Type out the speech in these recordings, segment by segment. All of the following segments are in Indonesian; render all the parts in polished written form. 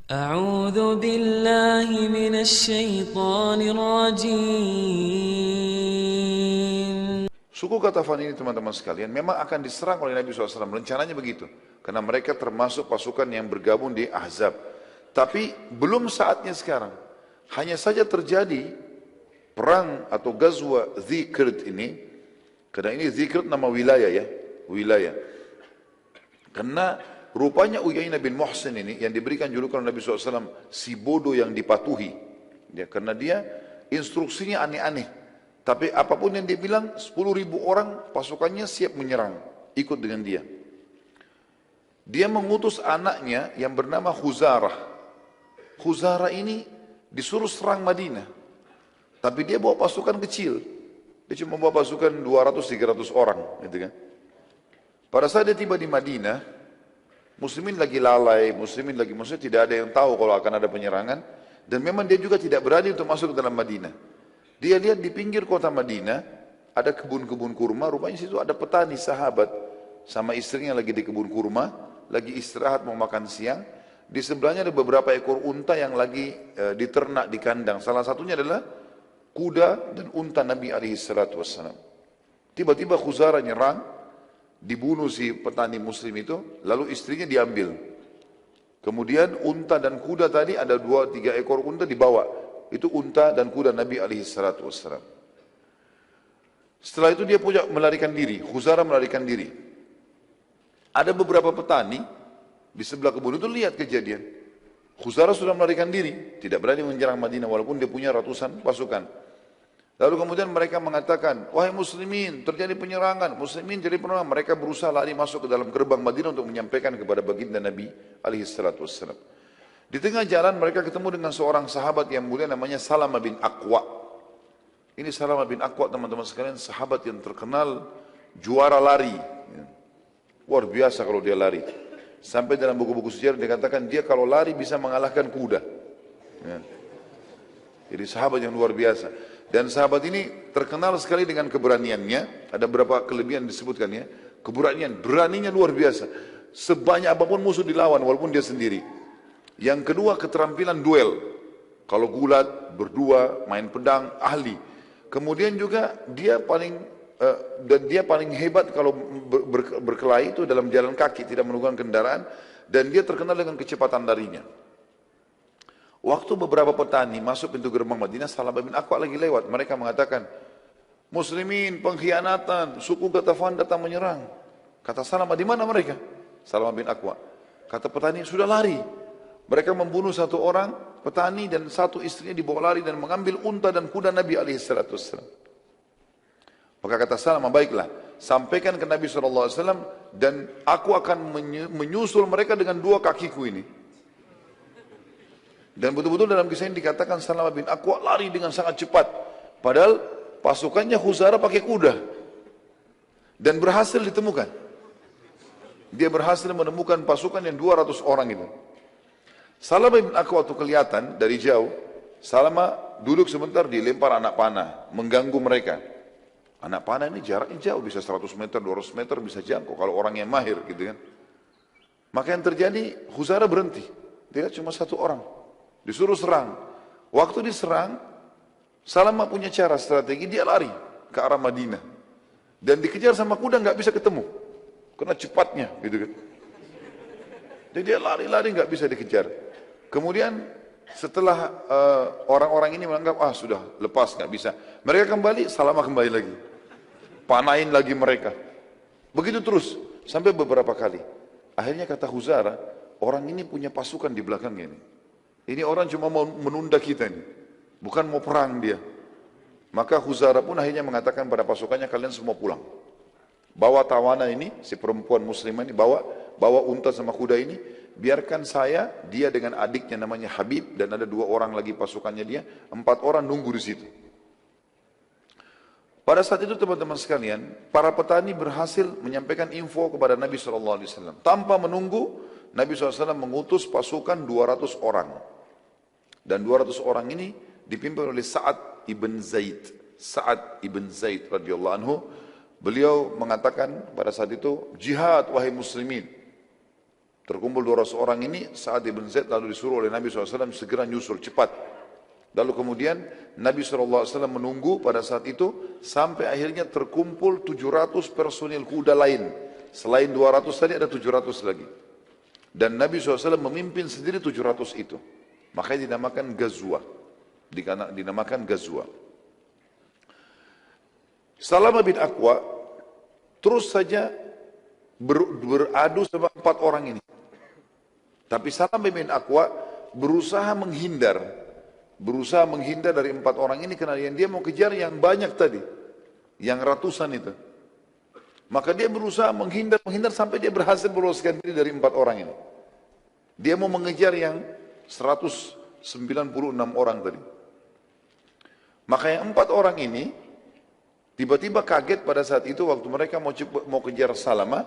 أعوذ بالله من الشيطان الرجيم. Suku Qatafan ini teman-teman sekalian memang akan diserang oleh Nabi SAW. Rencananya begitu. Karena mereka termasuk pasukan yang bergabung di Ahzab. Tapi belum saatnya sekarang. Hanya saja terjadi perang atau Ghazwa Dzikrt ini. Karena ini Dzikrt nama wilayah ya. Wilayah. Karena rupanya Uyainah bin Muhsin ini yang diberikan julukan Nabi SAW si bodoh yang dipatuhi. Ya, karena dia instruksinya aneh-aneh. Tapi apapun yang dia bilang, 10.000 orang pasukannya siap menyerang, ikut dengan dia. Dia mengutus anaknya yang bernama Khuzarah. Khuzarah ini disuruh serang Madinah. Tapi dia bawa pasukan kecil. Dia cuma bawa pasukan 200-300 orang. Gitu kan. Pada saat dia tiba di Madinah, muslimin lagi lalai, maksudnya tidak ada yang tahu kalau akan ada penyerangan. Dan memang dia juga tidak berani untuk masuk ke dalam Madinah. Dia lihat di pinggir kota Madinah, ada kebun-kebun kurma, rupanya situ ada petani sahabat, sama istrinya lagi di kebun kurma, lagi istirahat mau makan siang, di sebelahnya ada beberapa ekor unta yang lagi diternak di kandang, salah satunya adalah kuda dan unta Nabi SAW. Tiba-tiba Khuzarah nyerang, dibunuh si petani muslim itu, lalu istrinya diambil. Kemudian unta dan kuda tadi, ada 2-3 ekor unta dibawa. Itu unta dan kuda Nabi SAW. Setelah itu dia punya melarikan diri, Khuzarah melarikan diri. Ada beberapa petani di sebelah kebun itu lihat kejadian. Khuzarah sudah melarikan diri, tidak berani menyerang Madinah walaupun dia punya ratusan pasukan. Lalu kemudian mereka mengatakan, wahai muslimin, terjadi penyerangan, muslimin jadi penyerangan. Mereka berusaha lari masuk ke dalam gerbang Madinah untuk menyampaikan kepada baginda Nabi SAW. Di tengah jalan mereka ketemu dengan seorang sahabat yang mulia namanya Salamah bin Aqwa. Ini Salamah bin Aqwa teman-teman sekalian, sahabat yang terkenal juara lari. Luar biasa kalau dia lari. Sampai dalam buku-buku sejarah dikatakan dia kalau lari bisa mengalahkan kuda. Jadi sahabat yang luar biasa. Dan sahabat ini terkenal sekali dengan keberaniannya. Ada beberapa kelebihan disebutkan ya. Keberanian, beraninya luar biasa. Sebanyak apapun musuh dilawan walaupun dia sendiri. Yang kedua keterampilan duel. Kalau gulat, berdua, main pedang, ahli. Kemudian juga dia paling hebat kalau berkelahi itu dalam jalan kaki, tidak menggunakan kendaraan. Dan dia terkenal dengan kecepatan larinya. Waktu beberapa petani masuk pintu gerbang Madinah, Salamah bin Aqwa lagi lewat. Mereka mengatakan, muslimin, pengkhianatan, suku Qatafan datang menyerang. Kata Salamah, di mana mereka? Salamah bin Aqwa. Kata petani, sudah lari. Mereka membunuh satu orang petani dan satu istrinya dibawa lari dan mengambil unta dan kuda Nabi SAW. Maka kata Salamah, baiklah, sampaikan ke Nabi SAW dan aku akan menyusul mereka dengan 2 kakiku ini. Dan betul-betul dalam kisah ini dikatakan Salamah bin Aqwa lari dengan sangat cepat. Padahal pasukannya Khuzarah pakai kuda. Dan berhasil ditemukan. Dia berhasil menemukan pasukan yang 200 orang itu. Salamah bin Aqwa waktu kelihatan dari jauh, Salamah duduk sebentar dilempar anak panah, mengganggu mereka. Anak panah ini jaraknya jauh, bisa 100 meter, 200 meter bisa jangkau kalau orang yang mahir gitu kan. Maka yang terjadi, Khuzarah berhenti. Dia cuma 1 orang, disuruh serang. Waktu diserang, Salamah punya cara strategi, dia lari ke arah Madinah. Dan dikejar sama kuda nggak bisa ketemu, karena cepatnya gitu kan. Jadi dia lari-lari nggak bisa dikejar. Kemudian setelah orang-orang ini menganggap sudah lepas nggak bisa, mereka kembali, Salamah kembali lagi, panahin lagi mereka. Begitu terus sampai beberapa kali. Akhirnya kata Khuzarah, orang ini punya pasukan di belakangnya ini. Ini orang cuma mau menunda kita ini, bukan mau perang dia. Maka Khuzarah pun akhirnya mengatakan pada pasukannya, kalian semua pulang. Bawa tawanan ini, si perempuan muslimah ini, bawa unta sama kuda ini, biarkan saya, dia dengan adiknya namanya Habib, dan ada 2 orang lagi pasukannya dia, 4 orang nunggu di situ. Pada saat itu teman-teman sekalian, para petani berhasil menyampaikan info kepada Nabi SAW. Tanpa menunggu, Nabi SAW mengutus pasukan 200 orang. Dan 200 orang ini dipimpin oleh Sa'ad ibn Zaid. Sa'ad ibn Zaid radhiyallahu anhu. Beliau mengatakan pada saat itu, jihad wahai muslimin. Terkumpul 200 orang ini, Sa'ad ibn Zaid lalu disuruh oleh Nabi SAW segera nyusul, cepat. Lalu kemudian Nabi SAW menunggu pada saat itu, sampai akhirnya terkumpul 700 personil kuda lain. Selain 200 tadi ada 700 lagi. Dan Nabi SAW memimpin sendiri 700 itu. Makanya dinamakan Ghazwa. Dinamakan Ghazwa. Salamah bin Aqwa terus saja beradu sama 4 orang ini. Tapi Salamah bin Aqwa berusaha menghindar dari 4 orang ini karena yang dia mau kejar yang banyak tadi, yang ratusan itu. Maka dia berusaha menghindar sampai dia berhasil meloloskan diri dari 4 orang ini. Dia mau mengejar yang 196 orang tadi. Maka yang 4 orang ini tiba-tiba kaget pada saat itu waktu mereka mau kejar Salamah,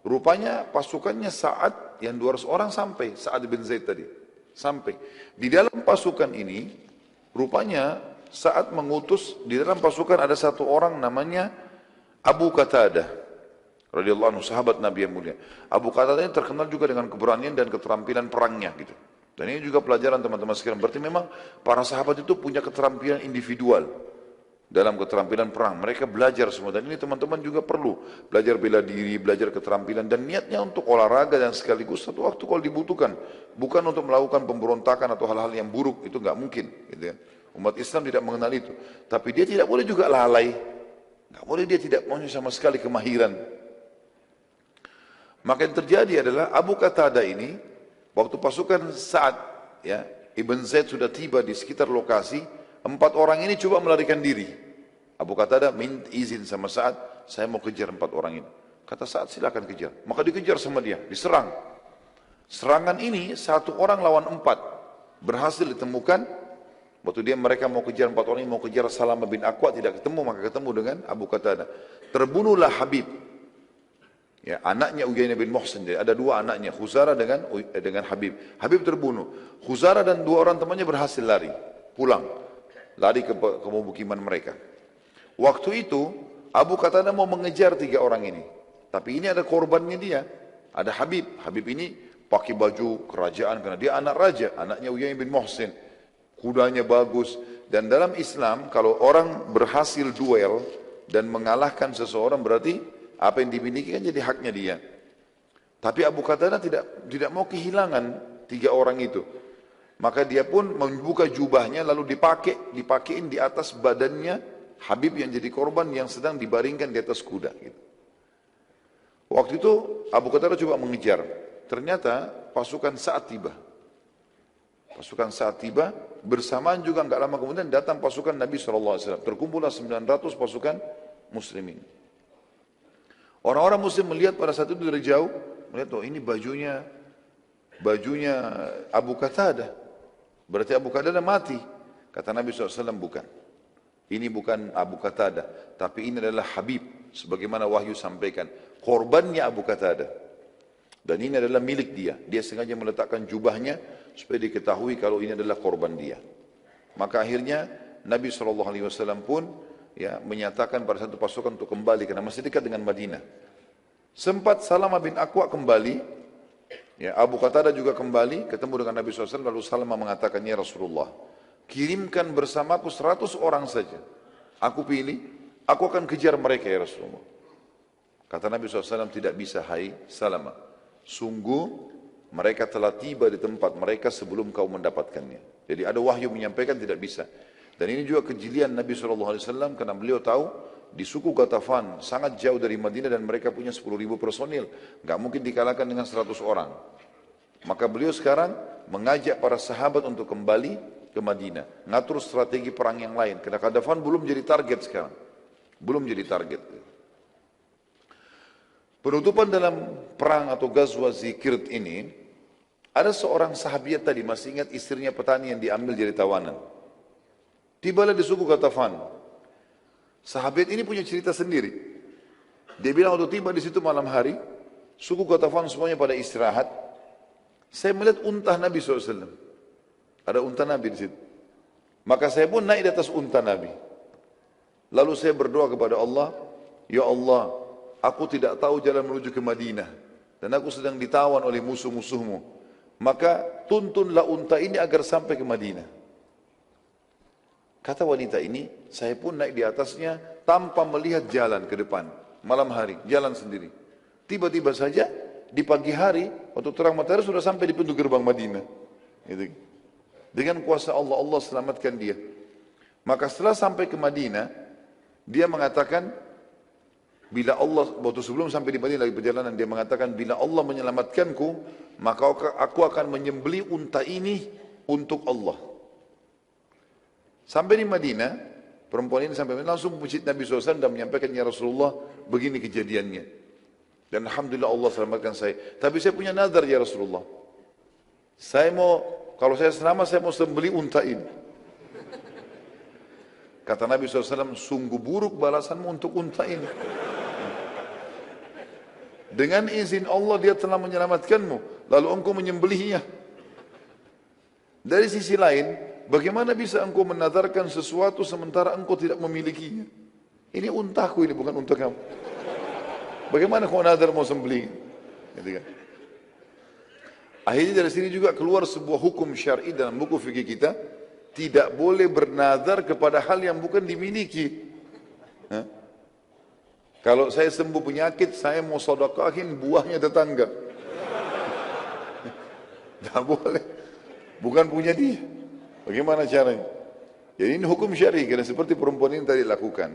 rupanya pasukannya Sa'ad yang 200 orang sampai, Sa'ad bin Zaid tadi, sampai. Di dalam pasukan ini, rupanya Sa'ad mengutus, di dalam pasukan ada satu orang namanya Abu Qatadah, radhiyallahu anhu, sahabat Nabi yang mulia. Abu Qatadah ini terkenal juga dengan keberanian dan keterampilan perangnya gitu. Dan ini juga pelajaran teman-teman sekalian, berarti memang para sahabat itu punya keterampilan individual. Dalam keterampilan perang, mereka belajar semua. Dan ini teman-teman juga perlu belajar bela diri, belajar keterampilan. Dan niatnya untuk olahraga dan sekaligus satu waktu kalau dibutuhkan. Bukan untuk melakukan pemberontakan atau hal-hal yang buruk, itu nggak mungkin. Gitu ya. Umat Islam tidak mengenal itu. Tapi dia tidak boleh juga lalai. Nggak boleh dia tidak punya sama sekali kemahiran. Maka yang terjadi adalah Abu Qatadah ini, waktu pasukan Sa'ad, ya, Ibn Zaid sudah tiba di sekitar lokasi, 4 orang ini coba melarikan diri. Abu Qatadah minta izin sama Sa'ad, saya mau kejar 4 orang ini. Kata Sa'ad, silakan kejar. Maka dikejar sama dia, diserang. Serangan ini 1 orang lawan 4. Berhasil ditemukan. Waktu mereka mau kejar 4 orang ini, mau kejar Salamah bin Aqwa, tidak ketemu, maka ketemu dengan Abu Qatadah. Terbunuhlah Habib. Ya, anaknya Uyainah bin Muhsin. Ada 2 anaknya, Khuzarah dengan Habib. Habib terbunuh. Khuzarah dan 2 orang temannya berhasil lari, pulang. Lari ke pemukiman mereka. Waktu itu Abu Qatadah mau mengejar 3 orang ini. Tapi ini ada korbannya dia. Ada Habib. Habib ini pakai baju kerajaan karena dia anak raja. Anaknya Uyainah bin Muhsin. Kudanya bagus. Dan dalam Islam kalau orang berhasil duel dan mengalahkan seseorang berarti apa yang dimiliki kan jadi haknya dia. Tapi Abu Qatadah tidak mau kehilangan 3 orang itu. Maka dia pun membuka jubahnya lalu dipakein di atas badannya Habib yang jadi korban yang sedang dibaringkan di atas kuda. Gitu. Waktu itu Abu Qatadah coba mengejar. Ternyata pasukan Sa'ad tiba. Pasukan Sa'ad tiba, bersamaan juga enggak lama kemudian datang pasukan Nabi SAW. Terkumpullah 900 pasukan muslimin. Orang-orang muslim melihat pada saat itu dari jauh, melihat, oh ini bajunya Abu Qatadah. Berarti Abu Qatadah mati. Kata Nabi SAW, bukan. Ini bukan Abu Qatadah, tapi ini adalah Habib, sebagaimana wahyu sampaikan. Korbannya Abu Qatadah. Dan ini adalah milik dia. Dia sengaja meletakkan jubahnya supaya diketahui kalau ini adalah korban dia. Maka akhirnya Nabi SAW pun ya, menyatakan pada satu pasukan untuk kembali karena masih dekat dengan Madinah. Sempat Salamah bin Aqwa kembali, ya, Abu Qatadah juga kembali, ketemu dengan Nabi SAW, lalu Salamah mengatakan, ya Rasulullah, kirimkan bersamaku 100 orang saja. Aku pilih, aku akan kejar mereka ya Rasulullah. Kata Nabi SAW, tidak bisa hai Salamah. Sungguh mereka telah tiba di tempat mereka sebelum kau mendapatkannya. Jadi ada wahyu menyampaikan tidak bisa. Dan ini juga kejelian Nabi SAW karena beliau tahu di suku Ghatafan sangat jauh dari Madinah dan mereka punya 10.000 personil. Gak mungkin dikalahkan dengan 100 orang. Maka beliau sekarang mengajak para sahabat untuk kembali ke Madinah, ngatur strategi perang yang lain. Karena Ghatafan belum jadi target sekarang, belum jadi target. Penutupan dalam perang atau Ghazwa Zikrt ini, ada seorang sahabiat tadi, masih ingat istrinya petani yang diambil jadi tawanan. Tibalah di suku Ghatafan. Sahabat ini punya cerita sendiri. Dia bilang waktu tiba di situ malam hari, suku Ghatafan semuanya pada istirahat. Saya melihat unta Nabi SAW. Ada unta Nabi di situ. Maka saya pun naik di atas unta Nabi. Lalu saya berdoa kepada Allah, ya Allah, aku tidak tahu jalan menuju ke Madinah. dan aku sedang ditawan oleh musuh-musuhmu, maka tuntunlah unta ini agar sampai ke Madinah. Kata wanita ini, saya pun naik di atasnya tanpa melihat jalan ke depan. Malam hari, jalan sendiri. Tiba-tiba saja di pagi hari, waktu terang matahari sudah sampai di pintu gerbang Madinah. Gitu. Dengan kuasa Allah, Allah selamatkan dia. Maka setelah sampai ke Madinah, dia mengatakan, bila Allah, waktu sebelum sampai di Madinah lagi perjalanan, dia mengatakan, bila Allah menyelamatkanku, maka aku akan menyembelih unta ini untuk Allah. Sampai di Madinah, perempuan ini sampai langsung masjid Nabi SAW dan menyampaikan, ya Rasulullah, begini kejadiannya. Dan Alhamdulillah Allah selamatkan saya. Tapi saya punya nazar ya Rasulullah. Saya mau, kalau saya selamat, saya mau sembelih unta ini. Kata Nabi SAW, sungguh buruk balasanmu untuk unta ini. Dengan izin Allah dia telah menyelamatkanmu, lalu engkau menyembelihnya. Dari sisi lain, bagaimana bisa engkau menazarkan sesuatu sementara engkau tidak memilikinya? Ini untaku, ini bukan unta kamu. Bagaimana kau nazar mau sembelih? Gitu kan? Akhirnya dari sini juga keluar sebuah hukum syar'i dalam buku fikih kita, tidak boleh bernazar kepada hal yang bukan dimiliki. Kalau saya sembuh penyakit, saya mau sedekahin buahnya tetangga. Tidak boleh. Bukan punya dia. Bagaimana caranya? Jadi ini hukum syar'i, karena seperti perempuan ini tadi lakukan.